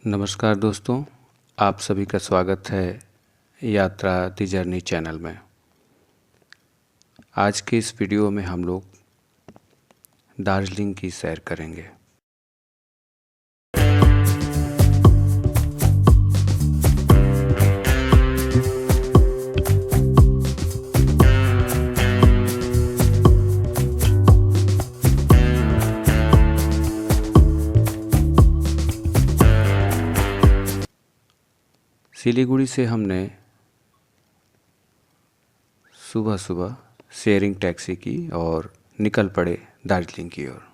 नमस्कार दोस्तों, आप सभी का स्वागत है यात्रा दी जर्नी चैनल में। आज के इस वीडियो में हम लोग दार्जिलिंग की सैर करेंगे। सिलीगुड़ी से हमने सुबह सुबह शेयरिंग टैक्सी की और निकल पड़े दार्जिलिंग की ओर।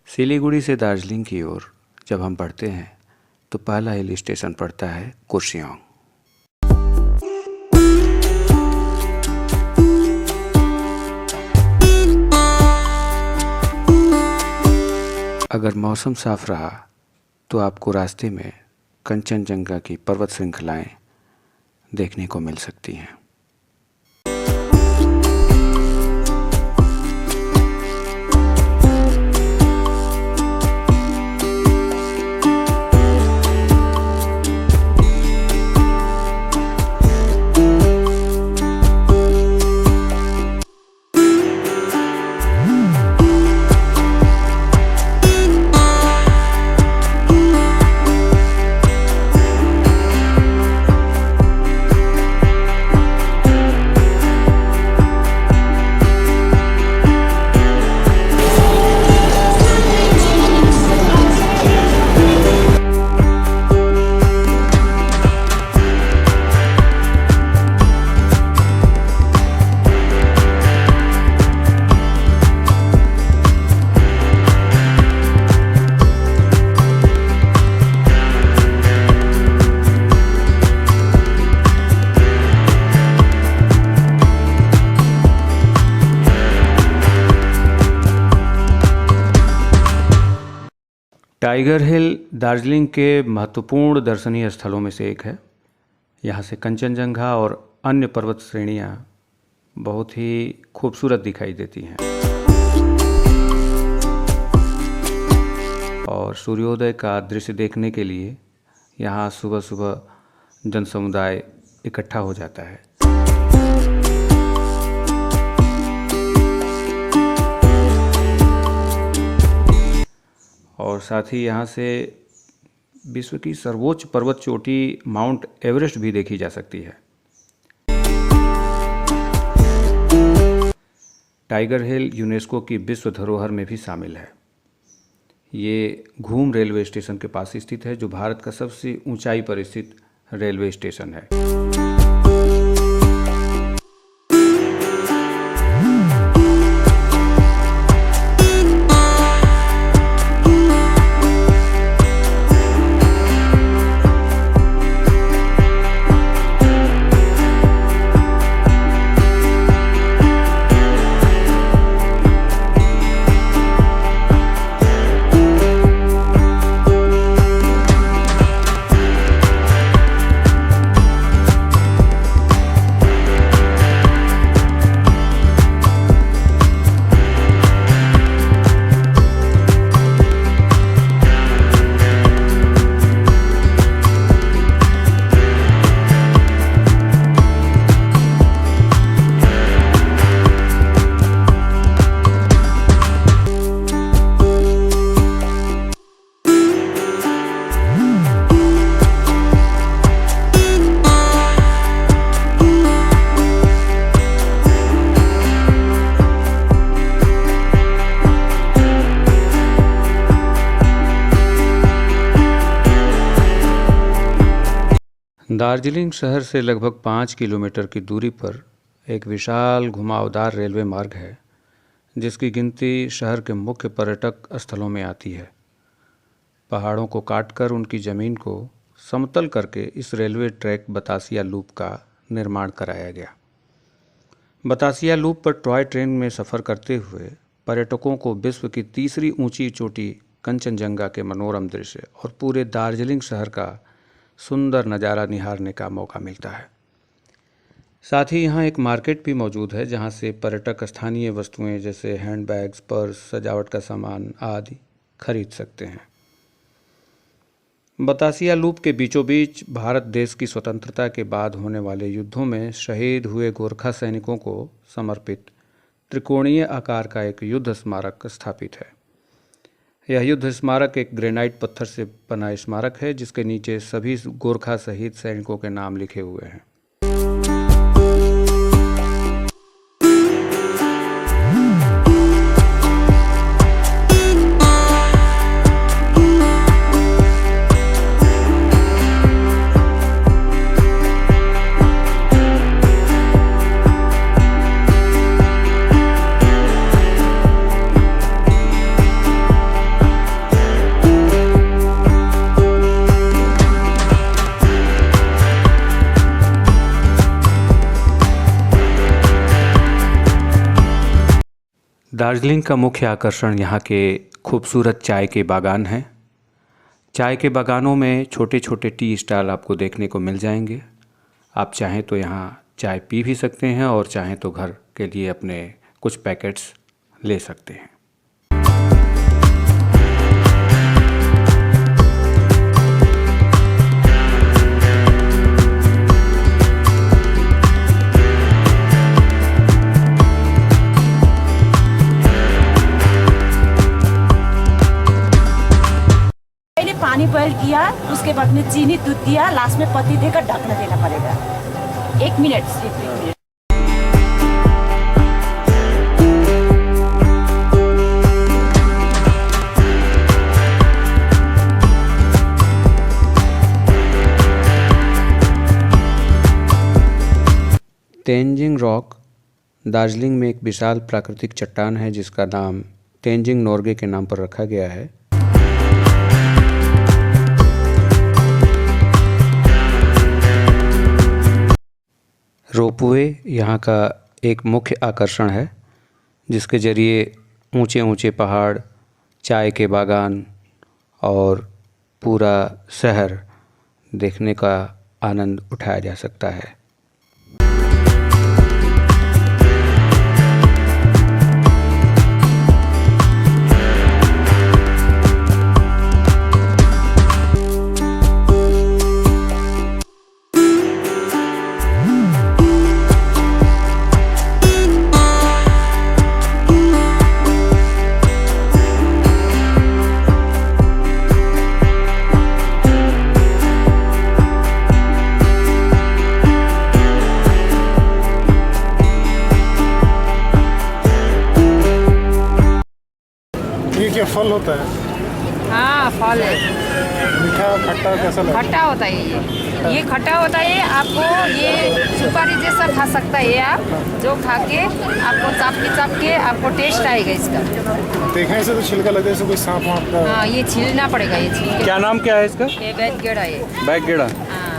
सिलीगुड़ी से दार्जिलिंग की ओर जब हम बढ़ते हैं तो पहला हिल स्टेशन पड़ता है कुर्सियोंग। अगर मौसम साफ रहा तो आपको रास्ते में कंचनजंगा की पर्वत श्रृंखलाएं देखने को मिल सकती हैं। टाइगर हिल दार्जिलिंग के महत्वपूर्ण दर्शनीय स्थलों में से एक है। यहाँ से कंचनजंगा और अन्य पर्वत श्रेणियाँ बहुत ही खूबसूरत दिखाई देती हैं और सूर्योदय का दृश्य देखने के लिए यहाँ सुबह सुबह जनसमुदाय इकट्ठा हो जाता है। और साथ ही यहाँ से विश्व की सर्वोच्च पर्वत चोटी माउंट एवरेस्ट भी देखी जा सकती है। टाइगर हिल यूनेस्को की विश्व धरोहर में भी शामिल है। ये घूम रेलवे स्टेशन के पास स्थित है, जो भारत का सबसे ऊंचाई पर स्थित रेलवे स्टेशन है। दार्जिलिंग शहर से लगभग 5 किलोमीटर की दूरी पर एक विशाल घुमावदार रेलवे मार्ग है, जिसकी गिनती शहर के मुख्य पर्यटक स्थलों में आती है। पहाड़ों को काटकर उनकी ज़मीन को समतल करके इस रेलवे ट्रैक बतासिया लूप का निर्माण कराया गया। Batasia loop per toy train में सफ़र करते हुए पर्यटकों को विश्व की तीसरी ऊंची चोटी कंचनजंगा के मनोरम दृश्य और पूरे दार्जिलिंग शहर का सुंदर नज़ारा निहारने का मौका मिलता है। साथ ही यहाँ एक मार्केट भी मौजूद है जहाँ से पर्यटक स्थानीय वस्तुएं जैसे हैंडबैग्स, पर्स, सजावट का सामान आदि खरीद सकते हैं। बतासिया लूप के बीचों बीच भारत देश की स्वतंत्रता के बाद होने वाले युद्धों में शहीद हुए गोरखा सैनिकों को समर्पित त्रिकोणीय आकार का एक युद्ध स्मारक स्थापित है। यह युद्ध स्मारक एक ग्रेनाइट पत्थर से बना स्मारक है जिसके नीचे सभी गोरखा शहीद सैनिकों के नाम लिखे हुए हैं। दार्जिलिंग का मुख्य आकर्षण यहाँ के खूबसूरत चाय के बागान हैं। चाय के बागानों में छोटे छोटे टी स्टॉल आपको देखने को मिल जाएंगे। आप चाहें तो यहाँ चाय पी भी सकते हैं और चाहें तो घर के लिए अपने कुछ पैकेट्स ले सकते हैं। पानी बॉयल किया, उसके बाद में चीनी दूध दिया, लास्ट में पत्ती देकर ढकना देना पड़ेगा। 1 मिनट, सिर्फ 1 मिनट। तेंजिंग रॉक दार्जिलिंग में एक विशाल प्राकृतिक चट्टान है जिसका नाम तेंजिंग नोर्गे के नाम पर रखा गया है। रोपवे यहाँ का एक मुख्य आकर्षण है जिसके ज़रिए ऊंचे ऊंचे पहाड़, चाय के बागान और पूरा शहर देखने का आनंद उठाया जा सकता है। ये फल होता है? हाँ, फल है। मीठा खट्टा कैसा लगता है? खट्टा होता है ये खट्टा होता है। आपको ये सुपारी जैसा खा सकता है आप, जो खा के आपको चाप के आपको टेस्ट आएगा इसका। देखने से तो छिलका लगता है, कोई सांप वाप का। हाँ, ये छीलना पड़ेगा। ये छील। क्या नाम क्या है इसका? ये बैगगेड़ा है। बैगगेड़ा। हाँ।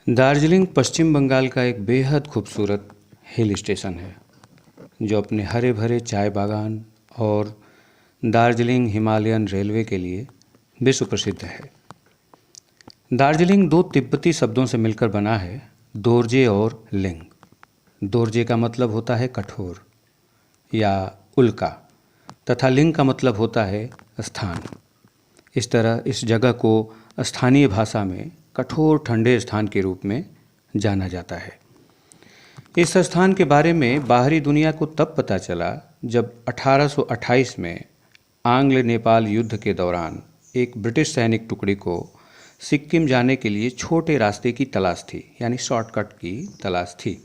दार्जिलिंग पश्चिम बंगाल का एक बेहद खूबसूरत हिल स्टेशन है जो अपने हरे भरे चाय बागान और दार्जिलिंग हिमालयन रेलवे के लिए विश्व प्रसिद्ध है। दार्जिलिंग 2 तिब्बती शब्दों से मिलकर बना है, दोरजे और लिंग। दोरजे का मतलब होता है कठोर या उल्का तथा लिंग का मतलब होता है स्थान। इस तरह इस जगह को स्थानीय भाषा में कठोर ठंडे स्थान के रूप में जाना जाता है। इस स्थान के बारे में बाहरी दुनिया को तब पता चला जब 1828 में आंग्ल नेपाल युद्ध के दौरान एक ब्रिटिश सैनिक टुकड़ी को सिक्किम जाने के लिए छोटे रास्ते की तलाश थी, यानी शॉर्टकट की तलाश थी।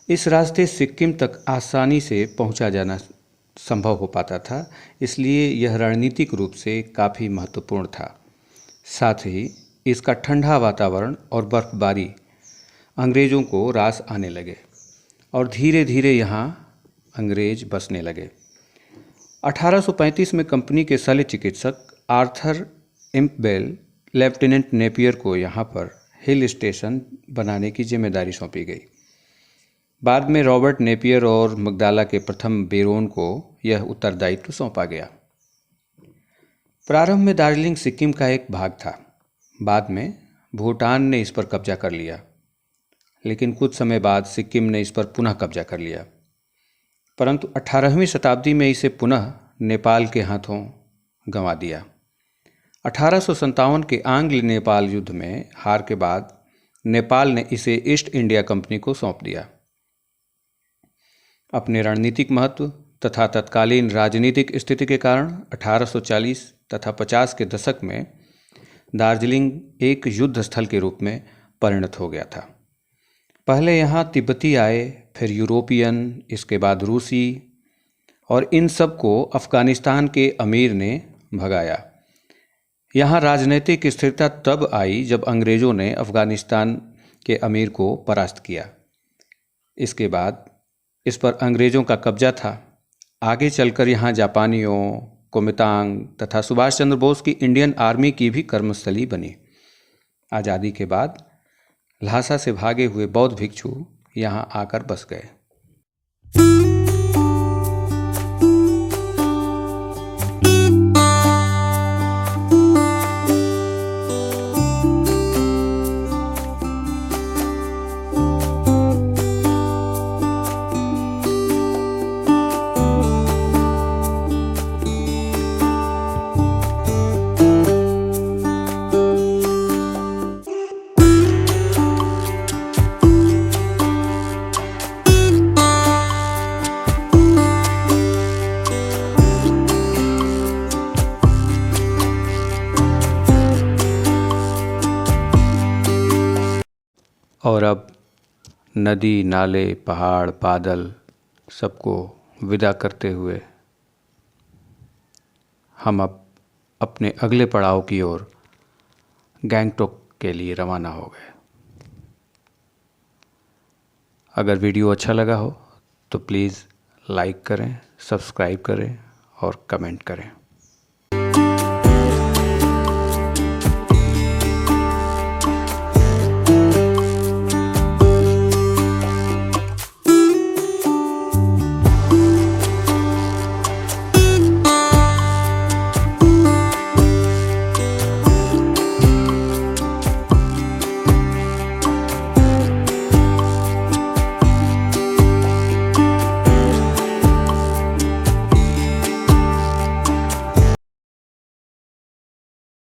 इस रास्ते सिक्किम तक आसानी से पहुंचा जाना संभव हो पाता था, इसलिए यह रणनीतिक रूप से काफ़ी महत्वपूर्ण था। साथ ही इसका ठंडा वातावरण और बर्फबारी अंग्रेज़ों को रास आने लगे और धीरे धीरे यहाँ अंग्रेज बसने लगे। 1835 में कंपनी के शल्य चिकित्सक आर्थर इम्पबेल लेफ्टिनेंट नेपियर को यहाँ पर हिल स्टेशन बनाने की जिम्मेदारी सौंपी गई। बाद में रॉबर्ट नेपियर और मगदाला के प्रथम बेरोन को यह उत्तरदायित्व सौंपा गया। प्रारंभ में दार्जिलिंग सिक्किम का एक भाग था। बाद में भूटान ने इस पर कब्जा कर लिया, लेकिन कुछ समय बाद सिक्किम ने इस पर पुनः कब्जा कर लिया, परंतु 18वीं शताब्दी में इसे पुनः नेपाल के हाथों गंवा दिया। 1857 के आंग्ल नेपाल युद्ध में हार के बाद नेपाल ने इसे ईस्ट इंडिया कंपनी को सौंप दिया। अपने रणनीतिक महत्व तथा तत्कालीन राजनीतिक स्थिति के कारण 1840 तथा 50 के दशक में दार्जिलिंग एक युद्ध स्थल के रूप में परिणत हो गया था। पहले यहाँ तिब्बती आए, फिर यूरोपियन, इसके बाद रूसी, और इन सब को अफ़गानिस्तान के अमीर ने भगाया। यहाँ राजनीतिक स्थिरता तब आई जब अंग्रेज़ों ने अफ़गानिस्तान के अमीर को परास्त किया। इसके बाद इस पर अंग्रेज़ों का कब्जा था। आगे चलकर यहाँ जापानियों, कोमितांग तथा सुभाष चंद्र बोस की इंडियन आर्मी की भी कर्मस्थली बनी। आज़ादी के बाद ल्हासा से भागे हुए बौद्ध भिक्षु यहाँ आकर बस गए। और अब नदी, नाले, पहाड़, बादल सबको विदा करते हुए हम अब अपने अगले पड़ाव की ओर गैंगटॉक के लिए रवाना हो गए। अगर वीडियो अच्छा लगा हो तो प्लीज़ लाइक करें, सब्सक्राइब करें और कमेंट करें।